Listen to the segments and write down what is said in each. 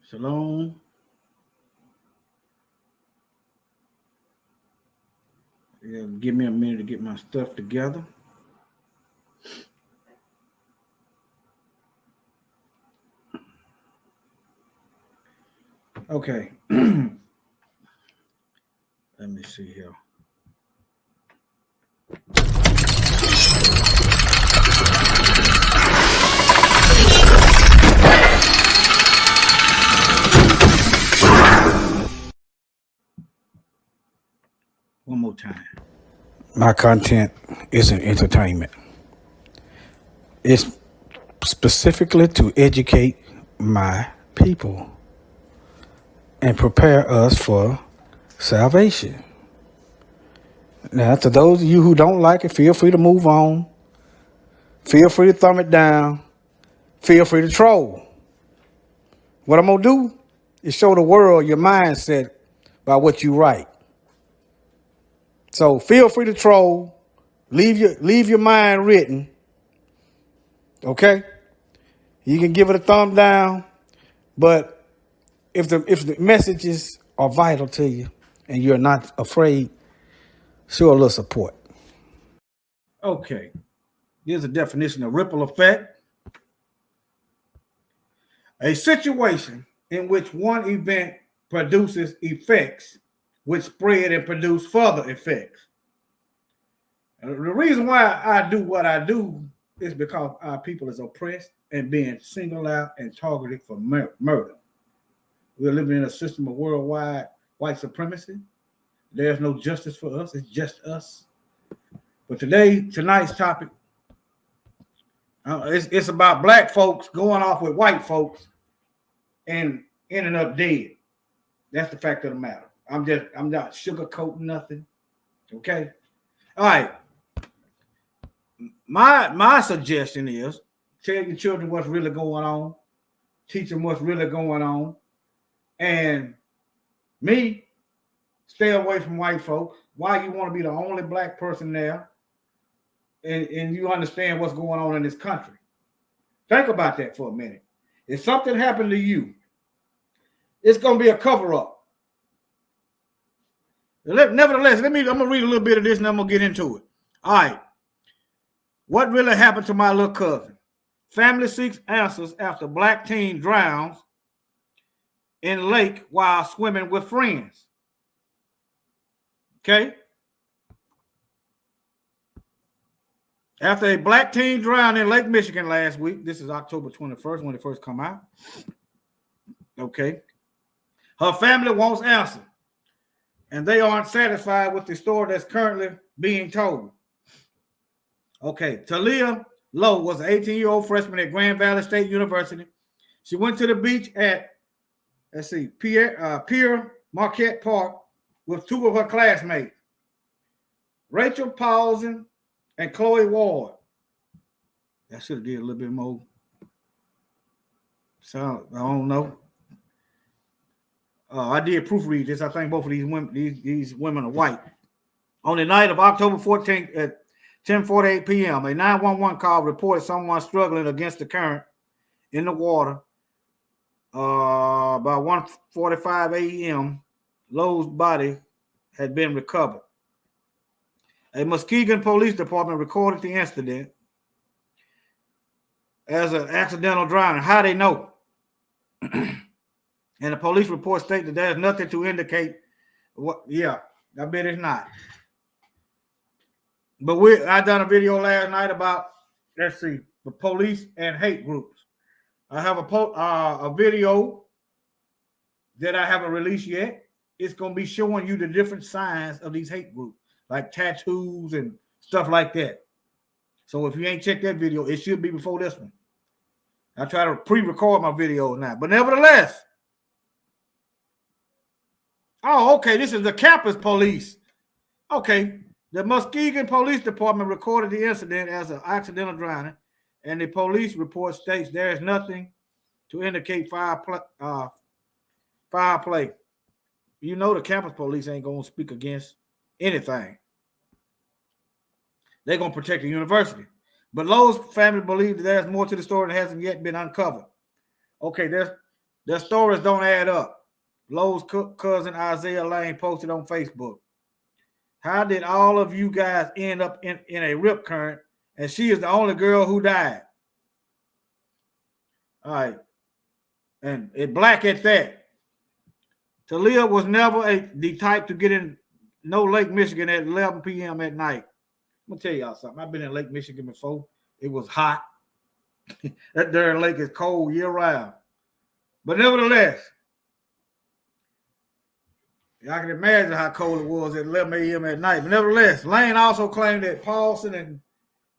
Shalom. Yeah, give me a minute to get my stuff together. Okay. Let me see here. One more time. My content isn't entertainment. It's specifically to educate my people and prepare us for salvation. Now, to those of you who don't like it, feel free to move on. Feel free to thumb it down. Feel free to troll. What I'm going to do is show the world your mindset by what you write. So feel free to troll. Leave your mind written. Okay? You can give it a thumb down, but if the messages are vital to you and you're not afraid, show a little support. Okay. Here's a definition of ripple effect. A situation in which one event produces effects which spread and produce further effects. And the reason why I do what I do is because our people is oppressed and being singled out and targeted for murder. We're living in a system of worldwide white supremacy. There's no justice for us. It's just us. But tonight's topic, it's about black folks going off with white folks and ending up dead. That's the fact of the matter. I'm not sugarcoating nothing. Okay. All right. My suggestion is tell your children what's really going on, teach them what's really going on, and stay away from white folks. Why you want to be the only black person there, and you understand what's going on in this country? Think about that for a minute. If something happened to you, it's going to be a cover-up. Nevertheless, I'm going to read a little bit of this and I'm going to get into it. All right. What really happened to my little cousin? Family seeks answers after black teen drowns in lake while swimming with friends. Okay? After a black teen drowned in Lake Michigan last week, this is October 21st when it first come out. Okay. Her family wants answers, and they aren't satisfied with the story that's currently being told. Okay, Talia Lowe was an 18-year-old freshman at Grand Valley State University. She went to the beach at, Pierre Marquette Park with two of her classmates, Rachel Paulson and Chloe Ward. I should have did a little bit more. So I don't know. I did proofread this. I think both of these women are white. On the night of October 14th at 10:48 p.m., a 911 call reported someone struggling against the current in the water. By 1:45 a.m., Lowe's body had been recovered. A Muskegon Police Department recorded the incident as an accidental drowning. How they know? And the police report states that there's nothing to indicate what. Yeah, I bet it's not. But I done a video last night about the police and hate groups. I have a video that I haven't released yet. It's gonna be showing you the different signs of these hate groups, like tattoos and stuff like that. So if you ain't checked that video, it should be before this one. I try to pre-record my videos now, but nevertheless. Oh, okay. This is the campus police. Okay. The Muskegon Police Department recorded the incident as an accidental drowning, and the police report states there is nothing to indicate foul play. You know the campus police ain't going to speak against anything. They're going to protect the university. But Lowe's family believes that there's more to the story that hasn't yet been uncovered. Okay, Their stories don't add up. Lowe's cousin Isaiah Lane posted on Facebook. How did all of you guys end up in a rip current and she is the only girl who died? All right. And it black at that. Talia was never the type to get in no Lake Michigan at 11 p.m. at night. I'm going to tell y'all something. I've been in Lake Michigan before. It was hot. That darn lake is cold year round. But nevertheless, I can imagine how cold it was at 11 a.m. at night. But nevertheless, Lane also claimed that Paulson and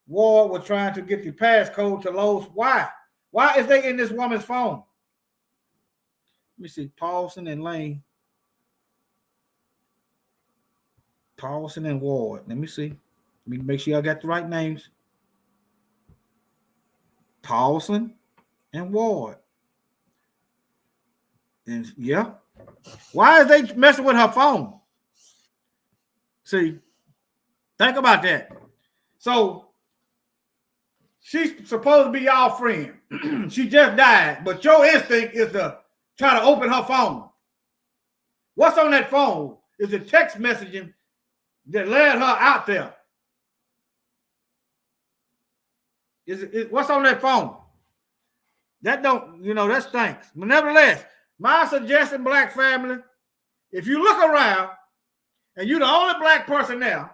Ward were trying to get the passcode to Lowe's. Why? Why is they in this woman's phone? Let me see. Paulson and Lane. Paulson and Ward. Let me see. Let me make sure I got the right names. Paulson and Ward. And yeah. Why is they messing with her phone? See, think about that. So she's supposed to be y'all friend. She just died, but your instinct is to try to open her phone. What's on that phone is the text messaging that led her out there. What's on that phone? That don't, that stinks. But nevertheless, my suggestion, black family, if you look around and you're the only black person there,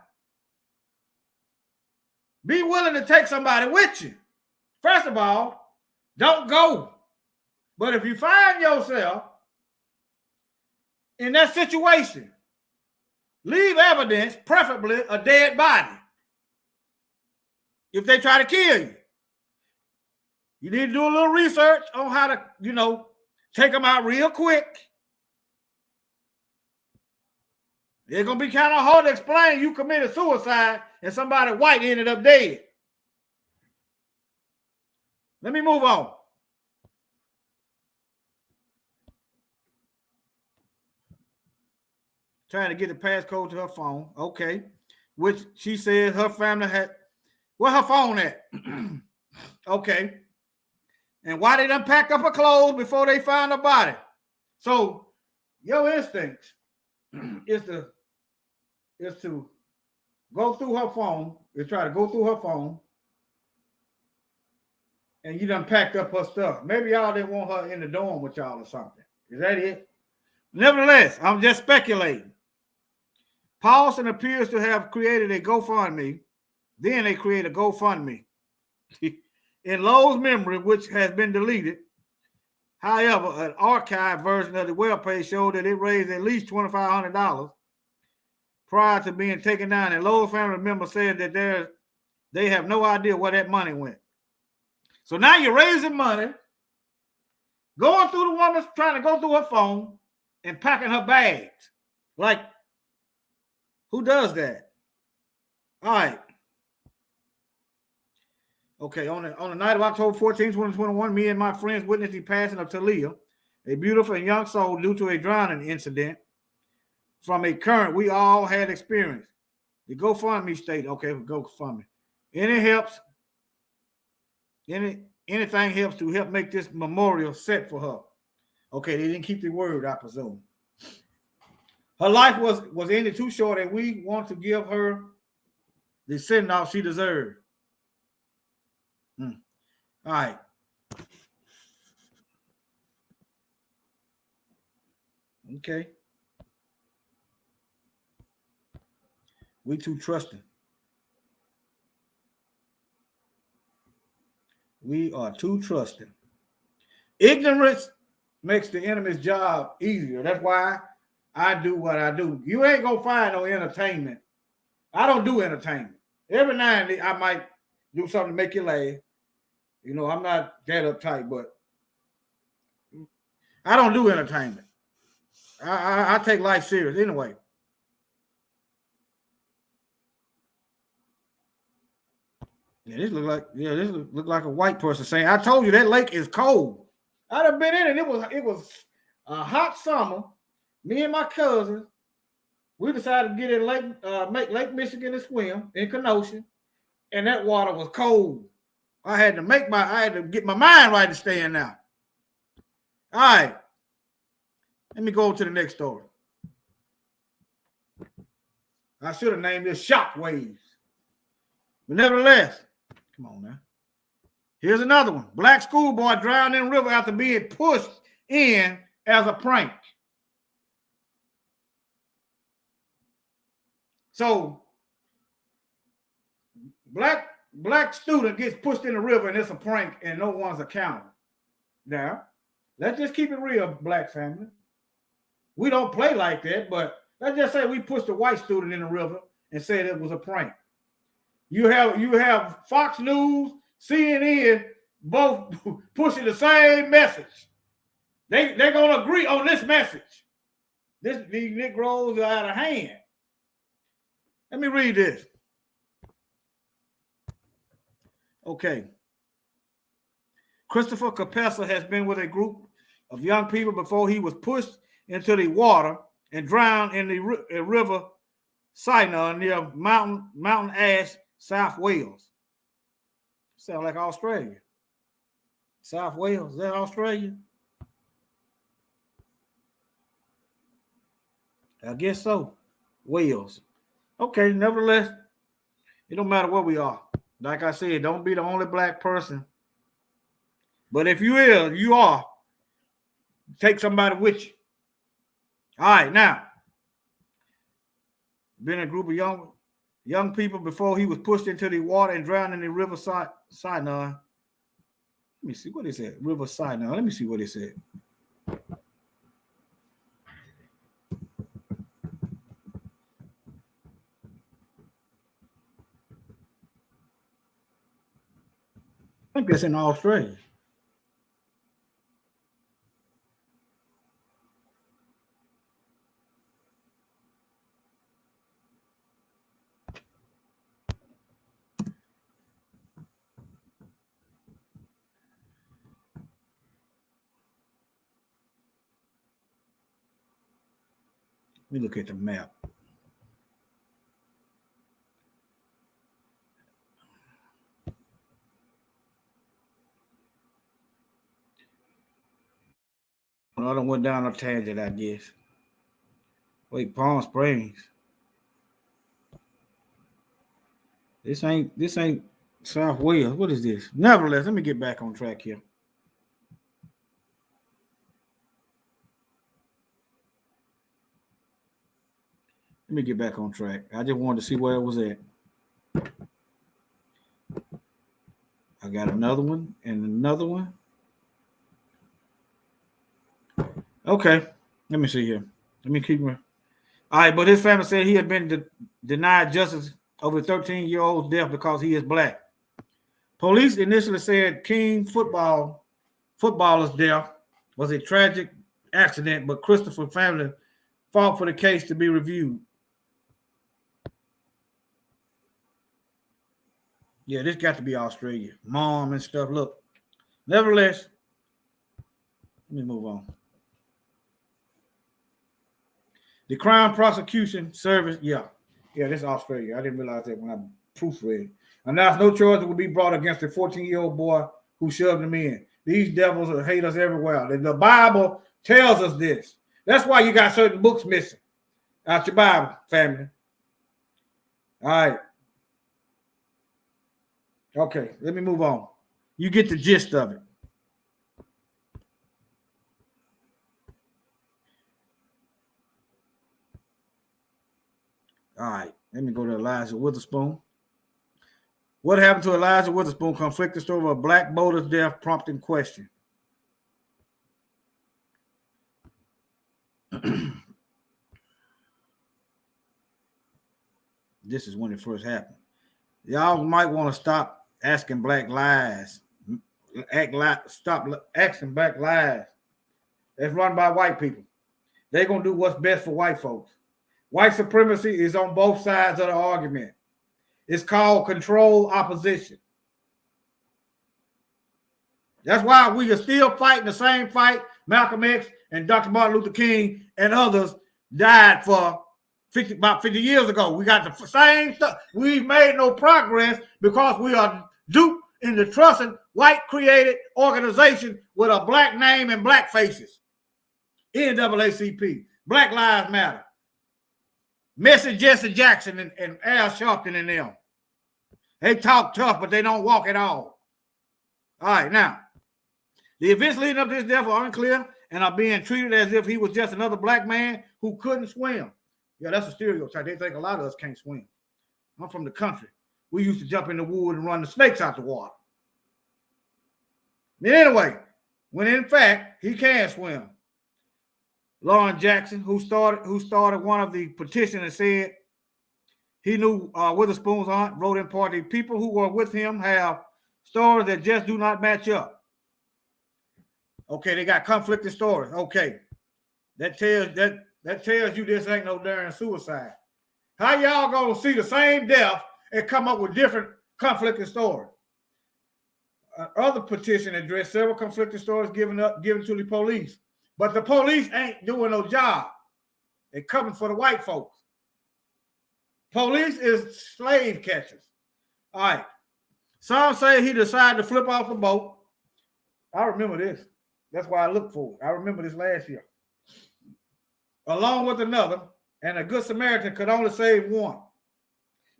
be willing to take somebody with you. First of all, don't go. But if you find yourself in that situation, leave evidence, preferably a dead body. If they try to kill you, you need to do a little research on how to, take them out real quick. It's going to be kind of hard to explain you committed suicide and somebody white ended up dead. Let me move on. Trying to get the passcode to her phone. Okay. Which she says her family had. Where her phone at? Okay. And why they done packed up her clothes before they found her body? So your instincts is to go through her phone, try to go through her phone, and you done packed up her stuff. Maybe y'all didn't want her in the dorm with y'all or something. Is that it? Nevertheless, I'm just speculating. Paulson appears to have created a GoFundMe. Then they create a GoFundMe in Lowe's memory, which has been deleted. However, an archived version of the webpage showed that it raised at least $2,500 prior to being taken down. And Lowe's family member said that they have no idea where that money went. So now you're raising money, going through the woman's, trying to go through her phone and packing her bags. Like, who does that? All right. Okay, on the night of October 14, 2021, me and my friends witnessed the passing of Talia, a beautiful and young soul, due to a drowning incident from a current we all had experienced. The GoFundMe state, okay, GoFundMe. Anything helps to help make this memorial set for her. Okay, they didn't keep the word, I presume. Her life was ended too short, and we want to give her the send-off she deserved. All right. Okay. We too trusting. We are too trusting. Ignorance makes the enemy's job easier. That's why I do what I do. You ain't gonna find no entertainment. I don't do entertainment. Every now and then I might do something to make you laugh. I'm not that uptight, but I don't do entertainment. I take life serious anyway. Yeah, this look like a white person saying, "I told you that lake is cold." I'd have been in it. It was a hot summer. Me and my cousin, we decided to get in make Lake Michigan to swim in Kenosha, and that water was cold. I had to get my mind right to stay in now. All right. Let me go to the next story. I should have named this Shockwaves. But nevertheless, come on now. Here's another one. Black schoolboy drowned in river after being pushed in as a prank. So, black student gets pushed in the river and it's a prank and no one's accountable. Now, let's just keep it real, black family. We don't play like that, but let's just say we pushed a white student in the river and said it was a prank. You have Fox News, CNN, both pushing the same message. They're gonna agree on this message. These Negroes are out of hand. Let me read this. Okay. Christopher Capessa has been with a group of young people before he was pushed into the water and drowned in the river Sinai near Mountain Ash, South Wales. Sound like Australia. South Wales, is that Australia? I guess so. Wales. Okay, nevertheless, it don't matter where we are. Like I said, don't be the only black person. But if you are, take somebody with you. All right, now. Been a group of young people before he was pushed into the water and drowned in the river Sinai. Let me see what it said. River Sinai. Let me see what it said. I think that's in Australia. Let me look at the map. I done went down a tangent, I guess. Wait, Palm Springs. This ain't South Wales. What is this? Nevertheless, let me get back on track here. Let me get back on track. I just wanted to see where it was at. I got another one and another one. Okay, let me see here. Let me keep going. All right, but his family said he had been denied justice over the 13-year-old's death because he is black. Police initially said King footballer's death was a tragic accident, but Christopher family fought for the case to be reviewed. Yeah, this got to be Australia. Mom and stuff. Look, nevertheless, let me move on. The Crown Prosecution Service, yeah, this is Australia. I didn't realize that when I proofread. Announced no charges will be brought against a 14-year-old boy who shoved him in. These devils hate us everywhere. The Bible tells us this. That's why you got certain books missing out your Bible, family. All right. Okay, let me move on. You get the gist of it. All right, let me go to Elijah Witherspoon. What happened to Elijah Witherspoon? Conflicted over a black boater's death, prompting question. This is when it first happened. Y'all might want to stop asking black lies. Stop asking black lies. That's run by white people. They're going to do what's best for white folks. White supremacy is on both sides of the argument. It's called controlled opposition. That's why we are still fighting the same fight Malcolm X and Dr. Martin Luther King and others died for about 50 years ago. We got the same stuff. We've made no progress because we are duped into trusting white created organization with a black name and black faces. NAACP, Black Lives Matter, Messy Jesse Jackson and Al Sharpton and them. They talk tough, but they don't walk at all. All right, now, the events leading up to his death are unclear and are being treated as if he was just another black man who couldn't swim. Yeah, that's a stereotype. They think a lot of us can't swim. I'm from the country. We used to jump in the woods and run the snakes out the water. But anyway, when in fact he can swim. Lauren Jackson, who started one of the petitions and said he knew Witherspoon's aunt, wrote in part, the people who were with him have stories that just do not match up. Okay, they got conflicting stories. Okay, that tells you this ain't no darn suicide. How y'all gonna see the same death and come up with different conflicting stories? Other petition addressed several conflicting stories given to the police, but the police ain't doing no job. They coming for the white folks. Police is slave catchers. All right. Some say he decided to flip off the boat. I remember this. That's why I looked for it. I remember this last year. Along with another, and a good Samaritan could only save one,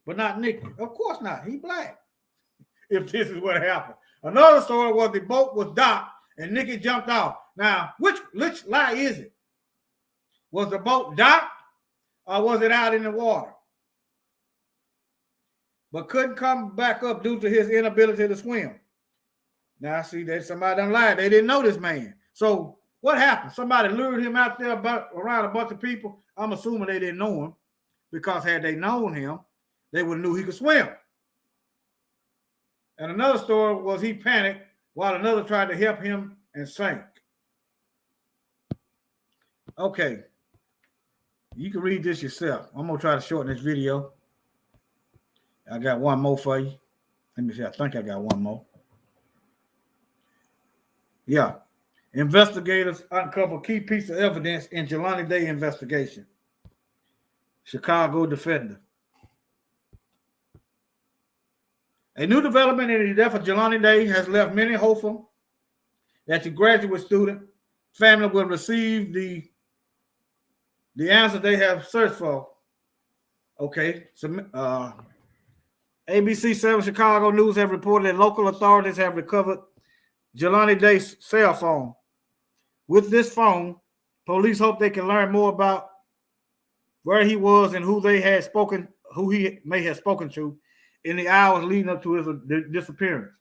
but not Nicky. Of course not. He black. If this is what happened. Another story was the boat was docked and Nicky jumped off. Now, which lie is it? Was the boat docked or was it out in the water? But couldn't come back up due to his inability to swim. Now, see, that somebody done lied. They didn't know this man. So what happened? Somebody lured him out there around a bunch of people. I'm assuming they didn't know him, because had they known him, they would have knew he could swim. And another story was he panicked while another tried to help him and sank. Okay. You can read this yourself. I'm going to try to shorten this video. I got one more for you. Let me see. I think I got one more. Yeah. Investigators uncover key piece of evidence in Jelani Day investigation. Chicago defender. A new development in the death of Jelani Day has left many hopeful that the graduate student family will receive the answer they have searched for. Okay. So, ABC 7 Chicago News have reported that local authorities have recovered Jelani Day's cell phone. With this phone, police hope they can learn more about where he was and who he may have spoken to in the hours leading up to his disappearance.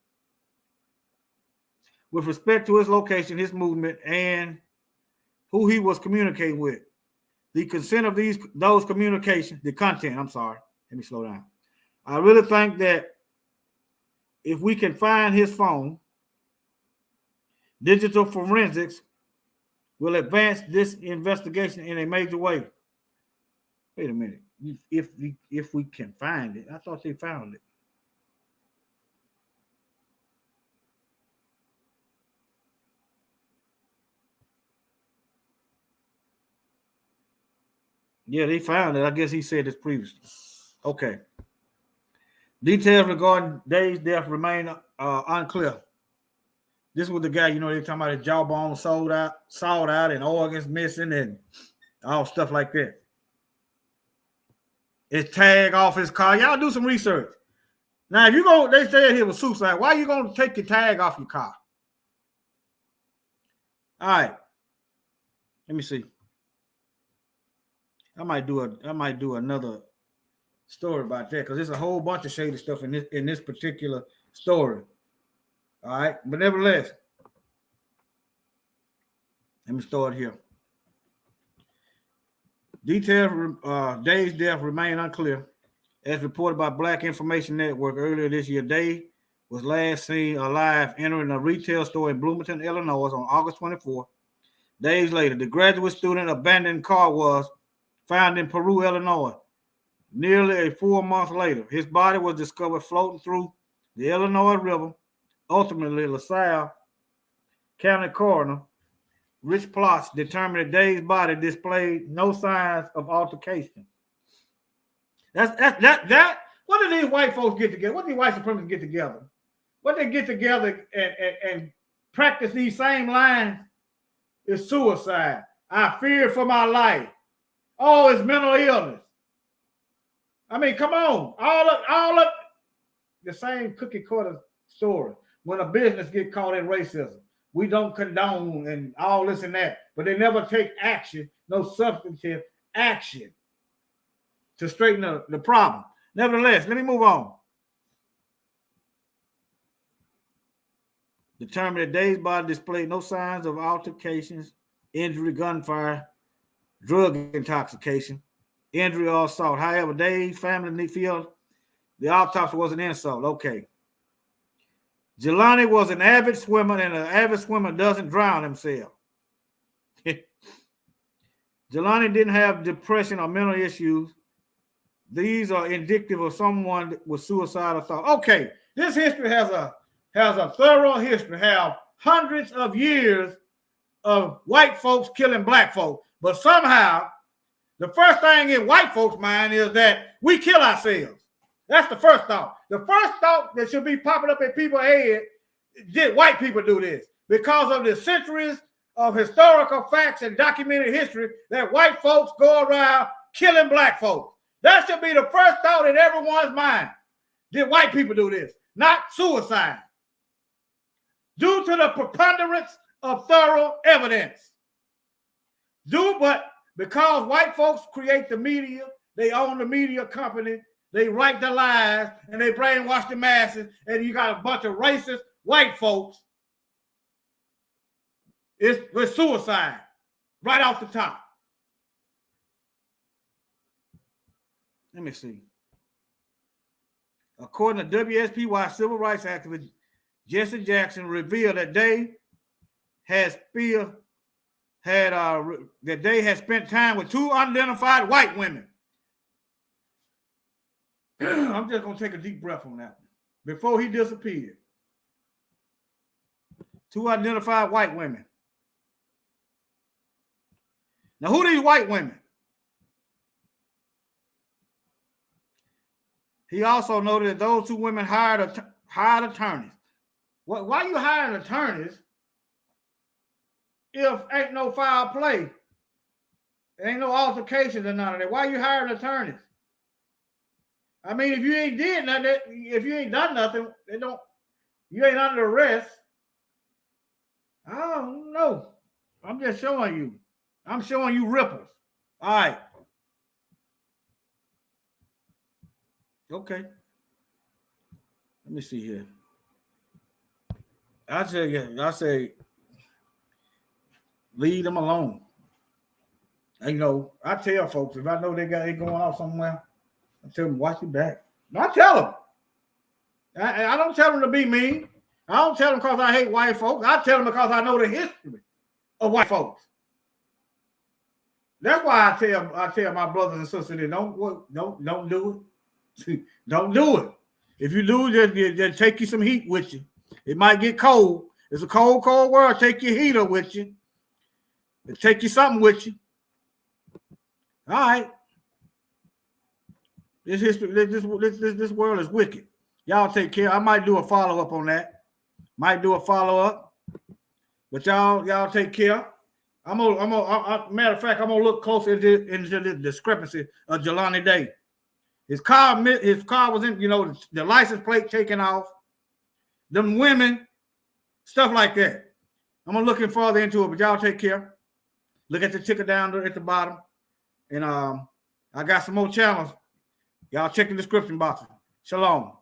With respect to his location, his movement, and who he was communicating with. The consent of those communications, the content, let me slow down. I really think that if we can find his phone, digital forensics will advance this investigation in a major way. Wait a minute. If we can find it. I thought they found it. Yeah, they found it. I guess he said this previously. Okay. Details regarding Day's death remain unclear. This was the guy, they're talking about his jawbone sawed out and organs missing and all stuff like that. His tag off his car. Y'all do some research. Now, if they said it was suicide, why are you going to take your tag off your car? All right. Let me see. I might do another story about that, because there's a whole bunch of shady stuff in this particular story. All right, but nevertheless, let me start here. Details Day's death remain unclear. As reported by Black Information Network earlier this year, Day was last seen alive entering a retail store in Bloomington, Illinois on August 24th. Days later, the graduate student abandoned car was found in Peru, Illinois. Nearly 4 months later, his body was discovered floating through the Illinois River. Ultimately, LaSalle County Coroner Rich Plotz determined that Day's body displayed no signs of altercation. That. What do these white folks get together? What do these white supremacists get together? What they get together and practice these same lines is suicide. I feared for my life. Oh, it's mental illness. I mean, come on. All of the same cookie cutter story. When a business get caught in racism, we don't condone and all this and that, but they never take action, no substantive action to straighten the problem. Nevertheless, let me move on. Determined that Dave's body displayed no signs of altercations, injury, gunfire, drug intoxication, injury, or assault. However, Dave's family feel the autopsy was an insult. Okay. Jelani was an avid swimmer, and an avid swimmer doesn't drown himself. Jelani didn't have depression or mental issues. These are indicative of someone with suicidal thought. Okay, this history has a thorough history, have hundreds of years of white folks killing black folks. But somehow, the first thing in white folks' mind is that we kill ourselves. That's the first thought. The first thought that should be popping up in people's head, did white people do this? Because of the centuries of historical facts and documented history that white folks go around killing black folks. That should be the first thought in everyone's mind. Did white people do this? Not suicide. Due to the preponderance of thorough evidence. But because white folks create the media, they own the media company, they write the lies, and they brainwash the masses, and you got a bunch of racist white folks. It's suicide right off the top. Let me see. According to WSPY civil rights activist Jesse Jackson, revealed that they had spent time with two unidentified white women. I'm just gonna take a deep breath on that one. Before he disappeared. Two identified white women. Now, who are these white women? He also noted that those two women hired attorneys. Why you hiring attorneys if ain't no foul play? There ain't no altercations or none of that. Why you hiring attorneys? I mean, if you ain't did nothing, if you ain't done nothing, you ain't under arrest. I don't know. I'm just showing you. I'm showing you ripples. All right. Okay. Let me see here. I say, leave them alone. You know, I tell folks, if I know they going off somewhere, I tell them, watch your back. I tell them. I don't tell them to be mean. I don't tell them because I hate white folks. I tell them because I know the history of white folks. That's why I tell my brothers and sisters that don't do it. Don't do it. If you do, just take you some heat with you. It might get cold. It's a cold, cold world. Take your heater with you. Take you something with you. All right. This history, this world is wicked. Y'all take care. I might do a follow-up on that. Might do a follow-up. But y'all take care. Matter of fact, I'm gonna look closer into the discrepancy of Jelani Day. His car was in, the license plate taken off. Them women, stuff like that. I'm gonna look further into it, but y'all take care. Look at the ticker down there at the bottom. And I got some more channels. Y'all check the description box. Shalom.